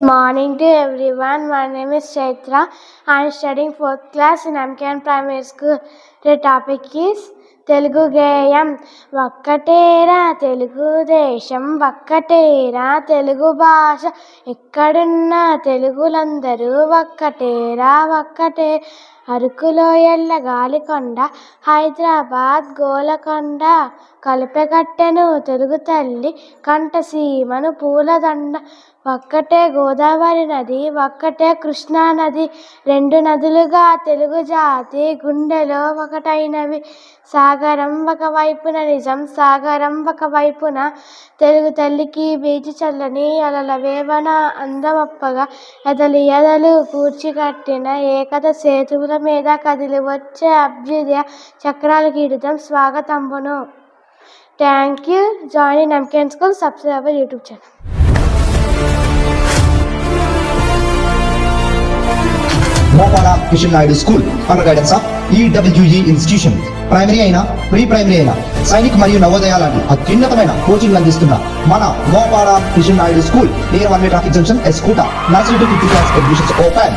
Morning to everyone. My name is Chaitra. I am studying 4th class in MKN Primary School. The topic is Telugu గేయం. ఒక్కటేరా తెలుగు దేశం, ఒక్కటేరా తెలుగు భాష, ఎక్కడున్నా తెలుగులందరూ ఒక్కటేరా ఒక్కటే. అరకులో ఎల్లగాలికొండ, హైదరాబాద్ గోలకొండ, కలిపెగట్టెను తెలుగు తల్లి కంఠసీమను పూలదండ. ఒక్కటే గోదావరి నది, ఒక్కటే కృష్ణా నది, రెండు నదులుగా తెలుగు జాతి గుండెలో ఒకటైనవి. సాగరం ఒకవైపున నిజం, సాగరం ఒకవైపున తెలుగు తల్లికి బీచి చల్లని అలల వేవన అందమొప్పగా, ఎదలు పూడ్చికట్టిన ఏకత సేతువుల మీద కదిలి వచ్చే అభ్యుదయ చక్రాల గీడితం స్వాగతంబును. Thank you. Join in MKN School. Subscribe our YouTube channel. Mopada Kishan Naidu school under guidance of EWE institution. Primary అయినా ప్రీ ప్రైమరీ అయినా సైనిక్ మరియు నవోదయ లాంటి అత్యున్నతమైన కోచింగ్ అందిస్తున్న మన Mopada Kishan Naidu school near 1 way traffic junction, S Kota. Nursery to 5th class admissions open.